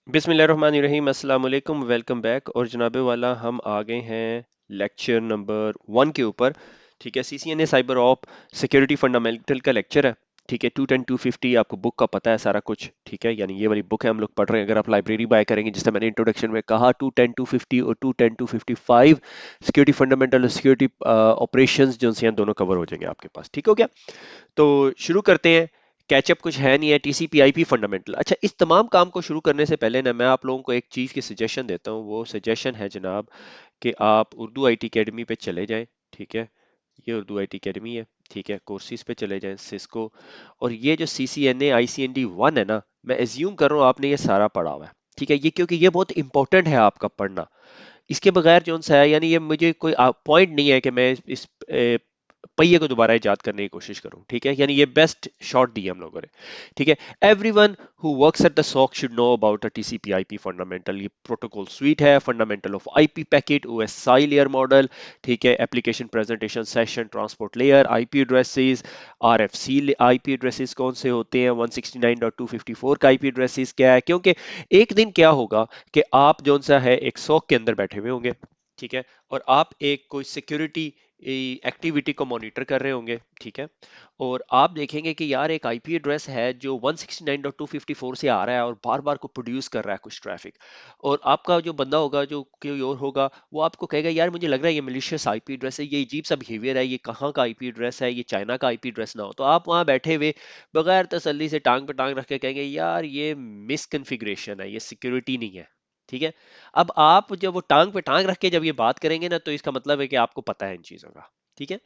बिस्मिल्लाहिर्रहमानिर्रहीम अस्सलाम वालेकुम वेलकम बैक। और जनाबे वाला हम आ गए हैं लेक्चर नंबर 1 के ऊपर। ठीक है, CCNA cyber op security fundamental का लेक्चर है। ठीक है, 210 250 आपको बुक का पता है सारा कुछ। ठीक है, यानी ये वाली बुक है हम लोग पढ़ रहे हैं। अगर आप लाइब्रेरी बाय करेंगे, जिससे मैंने इंट्रोडक्शन में कहा, 210 250 और 210 255 सिक्योरिटी फंडामेंटल और सिक्योरिटी ऑपरेशंस जो हैं दोनों कवर हो जाएंगे आपके पास। ठीक हो गया? तो शुरू करते हैं। कैचअप कुछ है नहीं है, टीसीपी आईपी फंडामेंटल। अच्छा, इस तमाम काम को शुरू करने से पहले ना मैं आप लोगों को एक चीज की सजेशन देता हूँ। वो सजेशन है जनाब कि आप उर्दू आईटी एकेडमी पे चले जाएं। ठीक है, ये उर्दू आईटी एकेडमी है। ठीक है, कोर्सेज पे चले जाएं, सिस्को। और ये जो सीसीएनए आईसीएनडी 1 है ना, मैं एज्यूम कर रहा हूँ आपने ये सारा पढ़ा हुआ है। ठीक है, ये क्योंकि ये बहुत इंपॉर्टेंट है आपका पढ़ना। इसके बगैर जो सा है, यानी ये मुझे कोई पॉइंट नहीं है कि मैं इस पहिए को दोबारा इजाद करने की कोशिश करूं। ठीक है, यानी ये बेस्ट शॉट दी हम लोगों ने। ठीक है, everyone who works at the SOC should know about a TCP IP fundamental. ये प्रोटोकॉल स्वीट है, fundamental of IP packet, OSI layer model. ठीक है, application presentation session transport layer, IP addresses, RFC IP addresses कौन से होते हैं, 169.254 का IP addresses क्या है। क्योंकि एक दिन क्या होगा कि आप जो सा है एक सॉक के अंदर बैठे हुए होंगे। ठीक है, और आप एक कोई सिक्योरिटी एक्टिविटी को मॉनिटर कर रहे होंगे। ठीक है, और आप देखेंगे कि यार एक आईपी एड्रेस है जो 169.254 से आ रहा है और बार बार को प्रोड्यूस कर रहा है कुछ ट्रैफिक। और आपका जो बंदा होगा, जो कोई और होगा, वो आपको कहेगा यार मुझे लग रहा है ये मिलिशियस आईपी एड्रेस है, ये अजीब सा बिहेवियर है, ये कहाँ का आईपी एड्रेस है, ये चाइना का आईपी एड्रेस ना हो। तो आप वहां बैठे हुए बगैर तसल्ली से टांग पे टांग रख के कहेंगे यार ये मिसकन्फिग्रेशन है, ये सिक्योरिटी नहीं है। ठीक है, अब आप जब वो टांग पे टांग रख के जब ये बात करेंगे ना, तो इसका मतलब है कि आपको पता है इन चीजों का। ठीक है,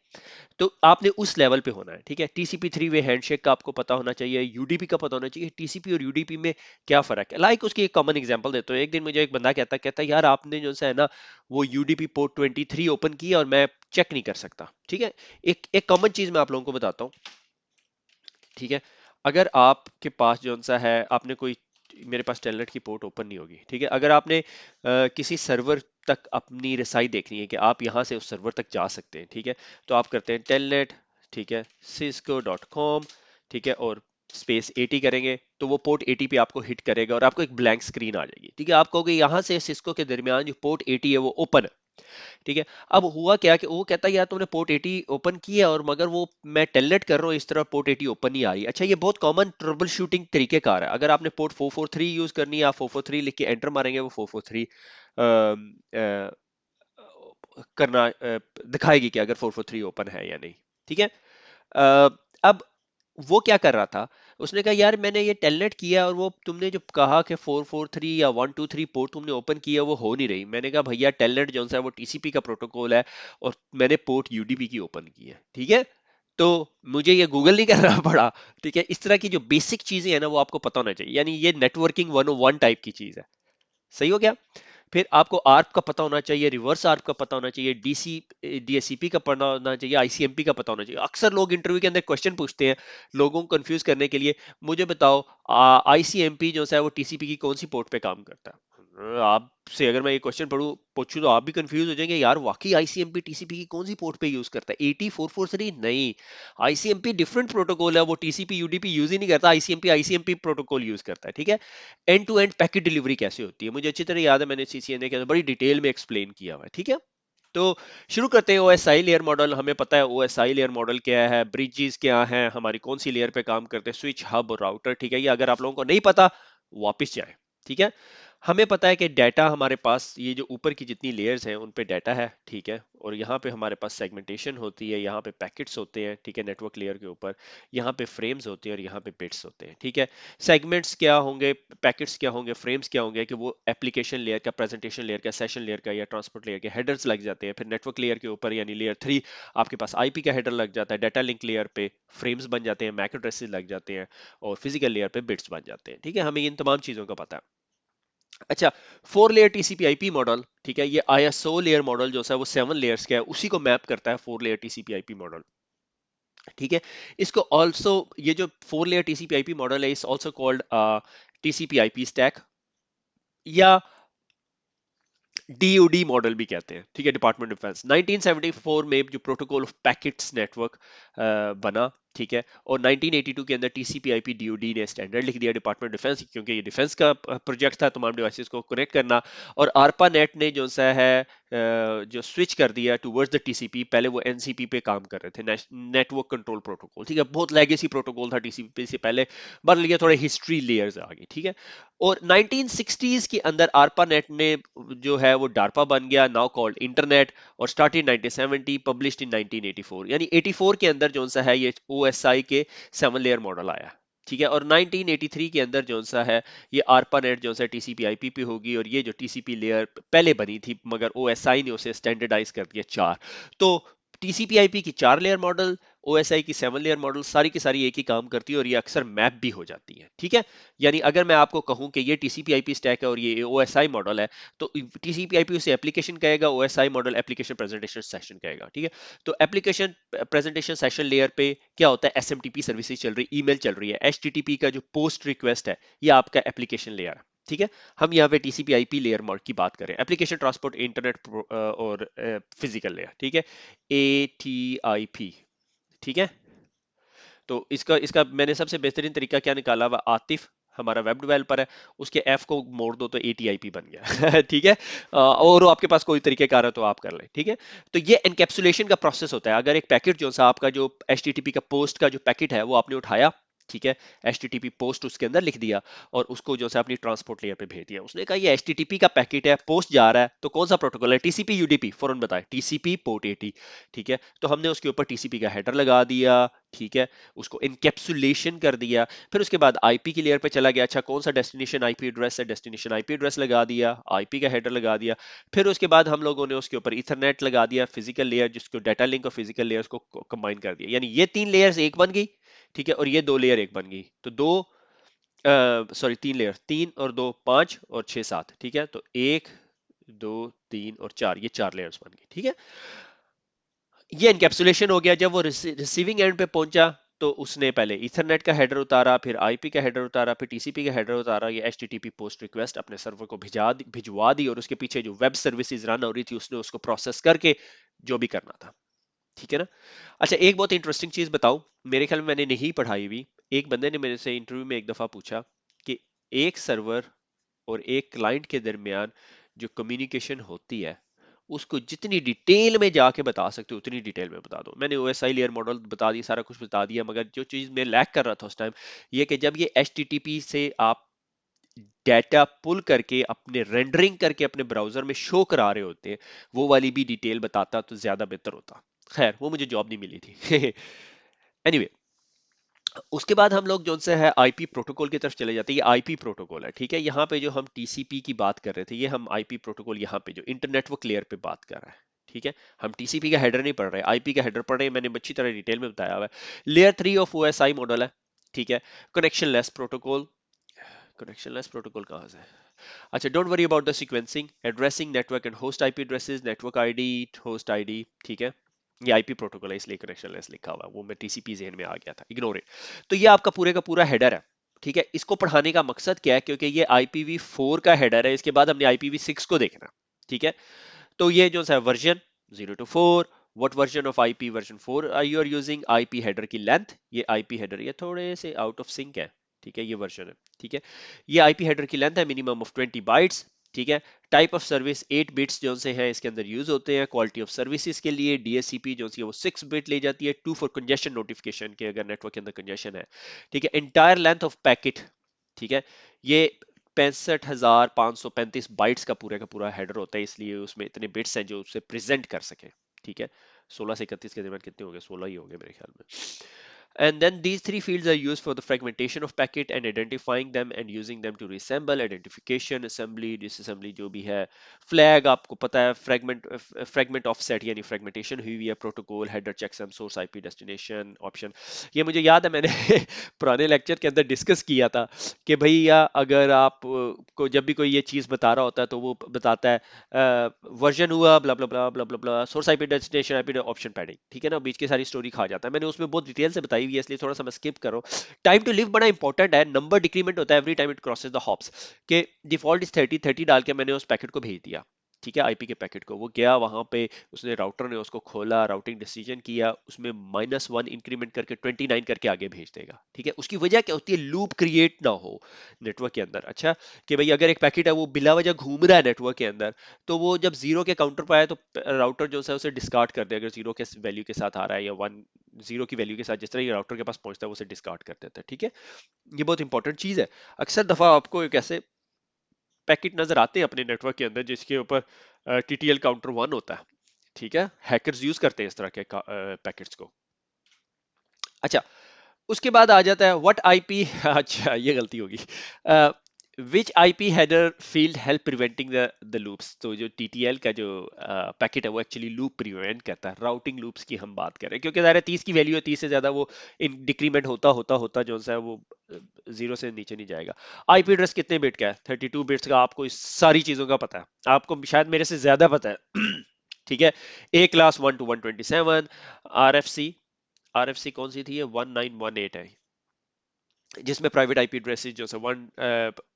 तो आपने उस लेवल पे होना है। ठीक है, टीसीपी 3 वे हैंडशेक का आपको पता होना चाहिए, यूडीपी का पता होना चाहिए, टीसीपी और यूडीपी में क्या फर्क है। लाइक उसकी एक कॉमन एग्जांपल देता हूँ। एक दिन मुझे एक बंदा कहता यार आपने जो है ना वो यूडीपी पोर्ट 23 ओपन किया और मैं चेक नहीं कर सकता। ठीक है, एक एक कॉमन चीज मैं आप लोगों को बताता हूँ। ठीक है, अगर आपके पास जो सा है, आपने कोई, मेरे पास टेलनेट की पोर्ट ओपन नहीं होगी। ठीक है, अगर आपने किसी सर्वर तक अपनी रसाई देखनी है कि आप यहां से उस सर्वर तक जा सकते हैं। ठीक है, तो आप करते हैं टेलनेट, ठीक है, cisco.com। ठीक है, और स्पेस 80 करेंगे तो वो पोर्ट 80 पे आपको हिट करेगा और आपको एक ब्लैंक स्क्रीन आ जाएगी। ठीक है, आप कहोगे यहां से सिस्को के दरमियान जो पोर्ट 80 है वो ओपन है। ठीक है, अब हुआ क्या कि वो कहता है यार तुमने पोर्ट 80 ओपन किया और मगर वो मैं टेलनेट कर रहा हूँ, इस तरह पोर्ट 80 ओपन नहीं आ रही। अच्छा, ये बहुत कॉमन ट्रबल शूटिंग तरीके कार है। अगर आपने पोर्ट 443 यूज करनी है, आप 443 लिख के एंटर मारेंगे, वो 443 करना दिखाएगी कि अगर 443 ओपन है या नहीं। ठीक है, अब वो क्या कर रहा था, उसने कहा यार मैंने ये टेलनेट किया और वो तुमने जो कहा कि 443 या 123 पोर्ट तुमने ओपन किया वो हो नहीं रही। मैंने कहा भैया टेलनेट जो है वो टीसीपी का प्रोटोकॉल है और मैंने पोर्ट यूडीपी की ओपन की है। ठीक है, तो मुझे ये गूगल नहीं करना पड़ा। ठीक है, इस तरह की जो बेसिक चीजें हैं ना वो आपको पता होना चाहिए, यानी ये नेटवर्किंग 101 टाइप की चीज है। सही हो गया? फिर आपको आर्प का पता होना चाहिए, रिवर्स आर्प का पता होना चाहिए, डीएससीपी का पता होना चाहिए, आईसीएमपी का पता होना चाहिए। अक्सर लोग इंटरव्यू के अंदर क्वेश्चन पूछते हैं लोगों को कंफ्यूज करने के लिए, मुझे बताओ आईसीएमपी जो है वो टीसीपी की कौन सी पोर्ट पे काम करता है। आपसे अगर मैं ये क्वेश्चन पढ़ूं पूछूं तो आप भी कंफ्यूज हो जाएंगे, यार वाकई आईसीएमपी टीसीपी की कौन सी पोर्ट पे यूज करता है। 8443 नहीं, आईसीएमपी डिफरेंट प्रोटोकॉल है, वो टीसीपी यूडीपी यूज ही नहीं करता, आईसीएमपी आईसीएमपी प्रोटोकॉल यूज करता है। ठीक है, end to end packet delivery कैसे होती है मुझे अच्छी तरह याद है, मैंने सीसीएनए के अंदर बड़ी डिटेल में एक्सप्लेन किया हुआ है। ठीक है, तो शुरू करते हैं। ओएसआई लेयर मॉडल, हमें पता है ओएसआई लेयर मॉडल क्या है, ब्रिजेस क्या है, हमारी कौन सी लेयर पे काम करते हैं, स्विच, हब और राउटर। ठीक है, ये अगर आप लोगों को नहीं पता वापस जाए। ठीक है, हमें पता है कि डाटा हमारे पास ये जो ऊपर की जितनी लेयर्स हैं उन पे डाटा है। ठीक है, और यहाँ पे हमारे पास सेगमेंटेशन होती है, यहाँ पे पैकेट्स होते हैं। ठीक है, नेटवर्क लेयर के ऊपर यहाँ पे फ्रेम्स होते हैं और यहाँ पे बिट्स होते हैं। ठीक है, सेगमेंट्स क्या होंगे, पैकेट्स क्या होंगे, फ्रेम्स क्या होंगे, कि वो एप्लीकेशन लेयर का, प्रेजेंटेशन लेयर का, सेशन लेयर का या ट्रांसपोर्ट लेयर के हेडर्स लग जाते हैं। फिर नेटवर्क लेयर के ऊपर यानी लेयर 3 आपके पास आईपी का हेडर लग जाता है, डाटा लिंक लेयर पे फ्रेम्स बन जाते हैं, मैक एड्रेसेस लग जाते हैं, और फिजिकल लेयर पे बिट्स बन जाते हैं। ठीक है, हमें इन तमाम चीजों का पता है। अच्छा, 4 लेयर टीसीपी आईपी मॉडल, ठीक है, ये आईएसओ लेयर मॉडल जो है वो 7 लेयर्स का है, उसी को मैप करता है 4 लेयर टीसीपी आईपी मॉडल। ठीक है, इसको ऑल्सो, ये जो 4 लेयर टीसीपी आईपी मॉडल है इस also called TCP IP stack, या डीओडी मॉडल भी कहते हैं। ठीक है, डिपार्टमेंट ऑफ डिफेंस 1974 में जो प्रोटोकॉल ऑफ पैकेट्स नेटवर्क बना। ठीक है। और 1982 के अंदर टीसीपी/आईपी डीओडी ने स्टैंडर्ड लिख दिया, डिपार्टमेंट डिफेंस, क्योंकि ये डिफेंस का प्रोजेक्ट था तमाम डिवाइसेस को कनेक्ट करना। और आरपा नेट ने जो सा है जो स्विच कर दिया टूवर्ड्स द टीसीपी। पहले वो एनसीपी पे काम कर रहे थे, नेटवर्क कंट्रोल प्रोटोकॉल, ठीक है, बहुत लेगेसी प्रोटोकॉल था टीसीपी से पहले, बन लिया थोड़े हिस्ट्री लेयर्स आ गई, ठीक है। और 1960s के अंदर आरपा नेट ने जो है वो डार्पा बन गया, नाउ कॉल्ड इंटरनेट, और स्टार्टेड 1970, पब्लिश्ड इन 1984, यानी 84 के अंदर जो सा है ये ओएसआई के 7 लेयर मॉडल आया, ठीक है। और 1983 के अंदर जो सा है ये आरपा नेट जो सा टीसीपी आईपी होगी, और ये जो टीसीपी लेयर पहले बनी थी मगर ओएसआई ने उसे स्टैंडर्डाइज कर दिया 4। तो टीसीपी आईपी की 4 लेयर मॉडल, ओएसआई की 7 लेयर मॉडल, सारी की सारी एक ही काम करती है और ये अक्सर मैप भी हो जाती है, ठीक है। यानी अगर मैं आपको कहूं कि ये टीसीपी आईपी स्टैक है और ये ओएसआई मॉडल है, तो टीसीपी आईपी उसे एप्लीकेशन कहेगा, OSI model application presentation session कहेगा, ठीक है। तो एप्लीकेशन प्रेजेंटेशन सेशन लेयर पे क्या होता है, एसएमटीपी सर्विसेज चल रही, ईमेल चल रही है, एचटीटीपी का जो पोस्ट रिक्वेस्ट है ये आपका एप्लीकेशन लेयर है, ठीक है। हम यहाँ पे टीसीपी आईपी लेयर मॉडल की बात करें, एप्लीकेशन ट्रांसपोर्ट इंटरनेट और फिजिकल लेयर, ठीक है, एटीआईपी, ठीक है। तो इसका इसका मैंने सबसे बेहतरीन तरीका क्या निकाला हुआ, आतिफ हमारा वेब डेवलपर है, उसके एफ को मोड़ दो तो एटीआईपी बन गया ठीक है। और आपके पास कोई तरीकेकार है तो आप कर लें, ठीक है। तो ये एनकैप्सुलेशन का प्रोसेस होता है। अगर एक पैकेट जो सा आपका जो एचटीटीपी का पोस्ट का जो पैकेट है वो आपने उठाया, ठीक है, एचटीटीपी पोस्ट उसके अंदर लिख दिया और उसको जो है अपनी ट्रांसपोर्ट लेयर पे भेज दिया। उसने कहा ये एचटीटीपी का पैकेट है, पोस्ट जा रहा है, तो कौन सा प्रोटोकॉल है, टीसीपी यूडीपी, फौरन बताए टीसीपी पोर्ट 80, ठीक है। तो हमने उसके ऊपर टीसीपी का हेडर लगा दिया, ठीक है, उसको इनकैप्सुलेशन कर दिया। फिर उसके बाद आईपी की लेयर पे चला गया, अच्छा कौन सा डेस्टिनेशन आईपी एड्रेस है, डेस्टिनेशन आईपी एड्रेस लगा दिया, आईपी का हेडर लगा दिया। फिर उसके बाद हम लोगों ने उसके ऊपर इथरनेट लगा दिया, फिजिकल लेयर, जिसको डाटा लिंक और फिजिकल लेयर्स को कंबाइन कर दिया, यानी ये 3 लेयर्स एक बन गई, ठीक है, और ये 2 लेयर एक बन गई, तो दो सॉरी 3 लेयर, 3 और 2 5 और 6 7, ठीक है। तो 1 2 3 और 4, ये 4 लेयर्स बन गई, ठीक है। ये एनकैप्सुलेशन हो गया। जब वो रिसीविंग एंड पे पहुंचा तो उसने पहले ईथरनेट का हेडर उतारा, फिर आईपी का हेडर उतारा, फिर टीसीपी का हेडर उतारा, ये एचटीटीपी पोस्ट रिक्वेस्ट अपने सर्वर को भिजवा दी, और उसके पीछे जो वेब सर्विसेज रन हो रही थी उसने उसको प्रोसेस करके जो भी करना था, ठीक है ना। अच्छा एक बहुत इंटरेस्टिंग चीज बताऊं, मेरे ख्याल में मैंने नहीं पढ़ाई हुई, एक बंदे ने मेरे से इंटरव्यू में एक दफा पूछा कि एक सर्वर और एक क्लाइंट के दरमियान जो कम्युनिकेशन होती है उसको जितनी डिटेल में जाके बता सकते हो उतनी डिटेल में बता दो। मैंने ओएसआई लेयर मॉडल बता दी, सारा कुछ बता दिया, मगर जो चीज मैं लैक कर रहा था उस टाइम ये कि जब ये एचटीटीपी से आप डाटा पुल करके अपने रेंडरिंग करके अपने ब्राउजर में शो करा रहे होते हैं, वो वाली भी डिटेल बताता तो ज्यादा बेहतर होता। खैर वो मुझे जॉब नहीं मिली थी एनीवे, उसके बाद हम लोग जो से है आईपी प्रोटोकॉल की तरफ चले जाते हैं। ये आईपी प्रोटोकॉल है, ठीक है। यहाँ पे जो हम टीसीपी की बात कर रहे थे, ये हम आईपी प्रोटोकॉल यहाँ पे जो इंटरनेटवर्क लेयर पे बात कर रहे हैं, ठीक है। हम टीसीपी का हेडर नहीं पढ़ रहे, आईपी का हेडर पढ़ रहे हैं, मैंने अच्छी तरह डिटेल में बताया हुआ है। लेयर 3 ऑफ ओएसआई मॉडल है, ठीक है। Connection less protocol, connection less protocol कहाँ से है? अच्छा, don't worry about the sequencing, addressing network and host IP addresses, network ID, host ID, ठीक है। ये आईपी प्रोटोकॉल है इसलिए कनेक्शन लेस लिखा हुआ है, वो मैं टीसीपी ज़हन में आ गया था, इग्नोर इट। तो ये आपका पूरे का पूरा हेडर है, ठीक है। इसको पढ़ाने का मकसद क्या है, क्योंकि ये IPv4 का हेडर है, इसके बाद हमने IPv6 को देखना, ठीक है। तो ये जो है version 0 to 4, what version of IP, version 4 you are using, IP header की लेंथ, ये आईपी हेडर ये थोड़े से आउट ऑफ सिंक है, ठीक है, ये वर्जन है, ठीक है। ये आईपी हेडर की लेंथ है मिनिमम ऑफ 20 बाइट्स, ठीक है। टाइप ऑफ सर्विस 8 बिट्स जो से हैं इसके अंदर यूज होते हैं। क्वालिटी ऑफ सर्विसेज के लिए डीएससीपी जो सी है वो 6 बिट ले जाती है, 2 फॉर कंजेशन नोटिफिकेशन के अगर नेटवर्क के अंदर कंजेशन है, ठीक है। एंटायर लेंथ ऑफ पैकेट, ठीक है, ये 65,535 बाइट्स का पूरा हेडर होता है, इसलिए उसमें इतने बिट्स हैं जो उसे प्रेजेंट कर सके, ठीक है। 16 से 31 के दरमियान कितने हो गए, 16 ही हो गए मेरे ख्याल में। And then these three fields are used for the fragmentation of packet and identifying them and using them to reassemble, identification, assembly, disassembly जो भी है। flag आपको पता है, fragment offset यानी fragmentation हुई हुई है, protocol, header, checksum, source IP, destination, option। ये मुझे याद है मैंने पुराने लेक्चर के अंदर डिस्कस किया था कि भैया अगर आप को जब भी कोई ये चीज़ बता रहा होता है तो वो बताता है वर्जन हुआ blah blah blah blah blah blah, source IP, destination IP, option padding, ठीक है ना, बीच की सारी स्टोरी खा जाता है। मैंने उसमें बहुत डिटेल से बताई हुई है इसलिए थोड़ा सा मैं स्किप करो। टाइम टू लिव बड़ा इंपॉर्टेंट है, नंबर डिक्रीमेंट होता है every time it crosses the hops, के डिफॉल्ट इज 30 30 डाल के मैंने उस पैकेट को भेज दिया, ठीक है, आईपी के पैकेट को। वो गया वहां पे, उसने राउटर ने उसको खोला, राउटिंग डिसीजन किया, उसमें -1 इंक्रीमेंट करके 29 करके आगे भेज देगा। ठीक है, उसकी वजह क्या होती है, लूप क्रिएट ना हो नेटवर्क के अंदर। अच्छा, कि भाई अगर एक पैकेट है वो बिला वजह घूम रहा है नेटवर्क के अंदर, तो वो जब जीरो के काउंटर पर आए तो राउटर जो है उसे डिस्कार्ड कर दे, अगर जीरो के वैल्यू के साथ आ रहा है या वन जीरो की वैल्यू के साथ, जिस तरह ये राउटर के पास पहुंचता है वो उसे डिस्कार्ड कर देता है। ठीक है, ये बहुत इंपॉर्टेंट चीज है। अक्सर दफा आपको एक ऐसे पैकेट नजर आते हैं अपने नेटवर्क के अंदर जिसके ऊपर टीटीएल काउंटर 1 होता है। ठीक है, हैकर्स यूज करते हैं इस तरह के पैकेट्स को। अच्छा, उसके बाद आ जाता है व्हाट आईपी अच्छा ये गलती होगी, which IP header field help preventing the loops. तो जो टीटीएल का जो पैकेट है वो एक्चुअली लूप प्रिवेंट करता है। राउटिंग लूप्स की हम बात करें, क्योंकि ज़ाहिर है 30 की वैल्यू है, 30 से ज्यादा वो इन डिक्रीमेंट होता होता होता जो सा है वो जीरो से नीचे नहीं जाएगा। आईपी एड्रेस कितने बिट का है, 32 बिट्स का। आपको इस सारी चीजों का पता है, आपको शायद मेरे से ज्यादा पता है। ठीक है, A class 1 to 127, R F C, R F C कौन सी थी, ये 1918 है, जिसमें प्राइवेट आईपी एड्रेसेस जो है वन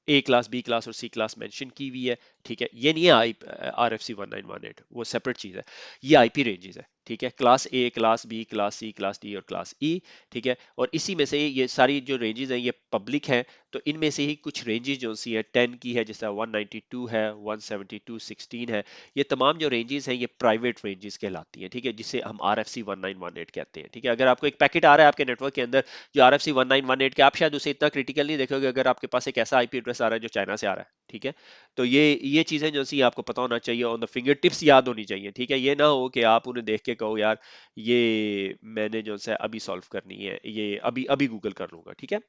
ए क्लास, बी क्लास और सी क्लास मेंशन की हुई है। ठीक है, ये नहीं है आई आर एफ सी 1918, वो सेपरेट चीज है। ये आईपी रेंजेस है। ठीक है, class A, class B, class C, class D और क्लास ई। ठीक है, और इसी में से ये सारी जो रेंजेस हैं ये पब्लिक हैं। तो इनमें से ही कुछ रेंजेस जो सी है 10 की है, जैसा 192 है, 172, 16 है। ये तमाम जो रेंजेस हैं ये प्राइवेट रेंजेस कहलाती हैं। ठीक है, जिसे हम आर एफ सी 1918 कहते हैं। ठीक है, अगर आपको एक पैकेट आ रहा है आपके नेटवर्क के अंदर जो आर एफ सी 1918 के, आप शायद उसे इतना क्रिटिकल नहीं देखोगे अगर आपके पास एक ऐसा आईपी एड्रेस आ रहा है जो चाइना से आ रहा है। ठीक है, तो ये चीजें जो सी आपको पता होना चाहिए, ऑन द फिंगर टिप्स याद होनी चाहिए। ठीक है, ये ना हो कि आप उन्हें देख के कहो यार ये मैंने जो है अभी सॉल्व करनी है, ये अभी अभी गूगल कर लूंगा। ठीक है,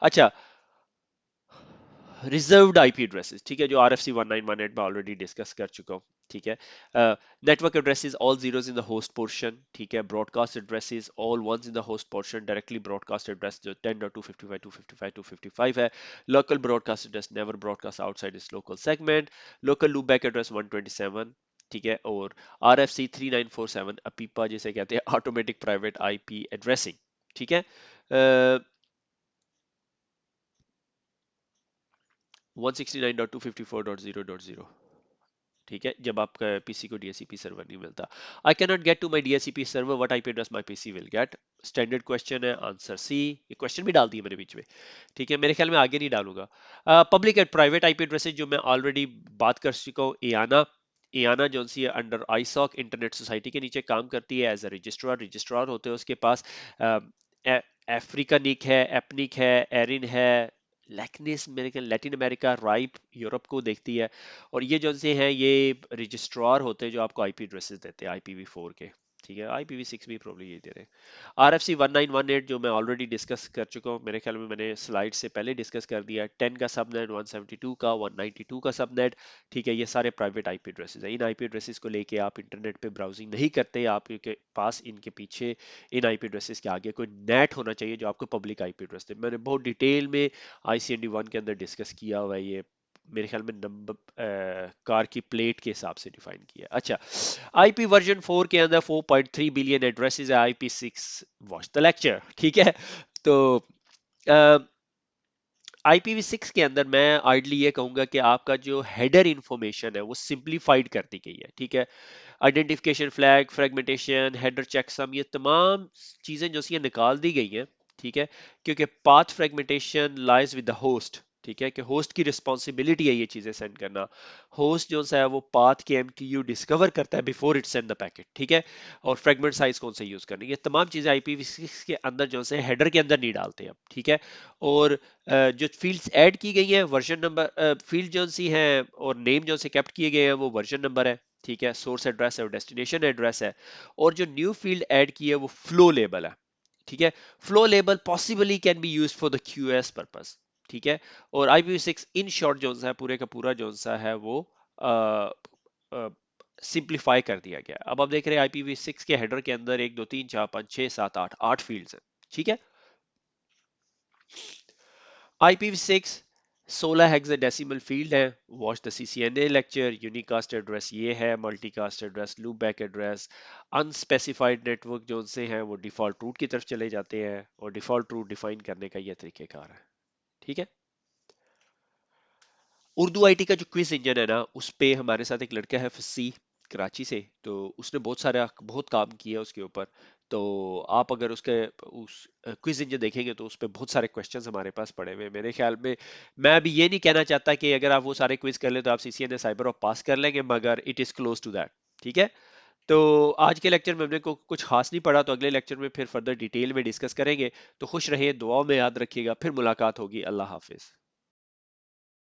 अच्छा, रिजर्व्ड आईपी एड्रेसेस। ठीक है, जो आर एफ सी 1918 में ऑलरेडी डिस्कस कर चुका हूँ। ठीक है, network addresses all zeros in the host portion. ठीक है, broadcast addresses all ones in the host portion. Directly broadcast address जो 10.255 255 255 है। Local broadcast address never broadcast outside इस local segment. Local loop back address 127। ठीक है, और are F सी 3947 अपीपा जिसे कहते हैं ऑटोमेटिक प्राइवेट आईपी एड्रेसिंग। ठीक है, 169.254.0.0। ठीक है, जब आपका पीसी को डीएचसीपी सर्वर नहीं मिलता। I can not get to my DHCP server, what IP address my PC will get. Standard question है, आंसर सी। ये क्वेश्चन भी डाल दिए मैंने बीच में। ठीक है, मेरे ख्याल में आगे नहीं डालूंगा। Public and private IP addresses जो मैं ऑलरेडी बात कर चुका हूँ, एआना। एआना जो सी है अंडर आईसॉक इंटरनेट सोसाइटी के नीचे काम करती है एज अ रजिस्ट्रार। रजिस्ट्रार होते हैं उसके पास अफ्रीका निक है, एपनिक है, एरिन है, लैक्निस मेरे ख्याल लैटिन अमेरिका, राइप यूरोप को देखती है। और ये जो से हैं ये रजिस्ट्रार होते हैं जो आपको आईपी एड्रेसेस देते हैं IPv4 के। ठीक है, IPv6 भी प्रॉब्लम यही दे रहे हैं। RFC 1918 जो मैं ऑलरेडी डिस्कस कर चुका हूँ, मेरे ख्याल में मैंने स्लाइड से पहले डिस्कस कर दिया। 10 का सबनेट, 172 का, 192 का सबनेट। ठीक है, ये सारे प्राइवेट आईपी एड्रेसेस हैं। इन आईपी एड्रेसेस को लेके आप इंटरनेट पे ब्राउजिंग नहीं करते, आपके पास इनके पीछे इन आईपी एड्रेसेस के आगे कोई नेट होना चाहिए जो आपको पब्लिक आईपी एड्रेस दे। मैंने बहुत डिटेल में ICND 1 के अंदर डिस्कस किया हुआ है ये। मेरे ख्याल में नंबर कार की प्लेट के हिसाब से डिफाइन किया। अच्छा, आईपी वर्जन 4 के अंदर 4.3 बिलियन एड्रेसेस है। IP6 watch the lecture. ठीक है, तो IPv6 के अंदर मैं आइडली ये कहूंगा कि आपका जो हेडर इंफॉर्मेशन है वो सिंप्लीफाइड कर दी गई है। ठीक है, identification flag, fragmentation, header checksum, ये तमाम चीजें जो सी निकाल दी गई हैं। ठीक है, क्योंकि path fragmentation lies with the host. ठीक है, कि होस्ट की रिस्पॉन्सिबिलिटी है ये चीजें सेंड करना। होस्ट जो सा है वो पाथ के MTU डिस्कवर करता है before it send the packet. ठीक है, और फ्रेगमेंट साइज कौन सा यूज करनी है, ये तमाम चीजें IPv6 के अंदर जो है हेडर के अंदर नहीं डालते अब। ठीक है, और जो फील्ड्स ऐड की गई है वर्जन नंबर, फील्ड जो सी है और नेम जो से कैप्ट किए गए हैं वो वर्जन नंबर है। ठीक है, सोर्स एड्रेस है और डेस्टिनेशन एड्रेस है। और जो न्यू फील्ड ऐड की है वो फ्लो लेबल है। ठीक है, flow label possibly can be used for the QoS purpose. ठीक है, और IPv6 इन शॉर्ट जो सा है पूरे का पूरा जो सा है वो सिंप्लीफाई कर दिया गया। अब आप देख रहे हैं IPv6 के हेडर के अंदर 1 2 3 4 5 6 7 8 8 फील्ड्स हैं। ठीक है, IPv6 16 हेक्साडेसिमल फील्ड है। Watch the CCNA lecture. Unicast address ये है, multicast address, loop back address. Unspecified network जो से हैं वो डिफॉल्ट रूट की तरफ चले जाते हैं, और डिफॉल्ट रूट डिफाइन करने का ये तरीकेकार है। ठीक है, उर्दू आईटी का जो क्विज इंजन है ना, उस पे हमारे साथ एक लड़का है फसी कराची से, तो उसने बहुत काम किया उसके ऊपर। तो आप अगर उसके उस क्विज इंजन देखेंगे तो उस पे बहुत सारे क्वेश्चंस हमारे पास पड़े हुए हैं मेरे ख्याल में। मैं अभी ये नहीं कहना चाहता कि अगर आप वो सारे क्विज कर ले तो आप सीसीएनए साइबर ऑफ पास कर लेंगे, मगर it is close to that. ठीक है। तो आज के लेक्चर में हमने को कुछ खास नहीं पढ़ा, तो अगले लेक्चर में फिर फर्दर डिटेल में डिस्कस करेंगे। तो खुश रहिए, दुआओं में याद रखिएगा, फिर मुलाकात होगी। अल्लाह हाफिज।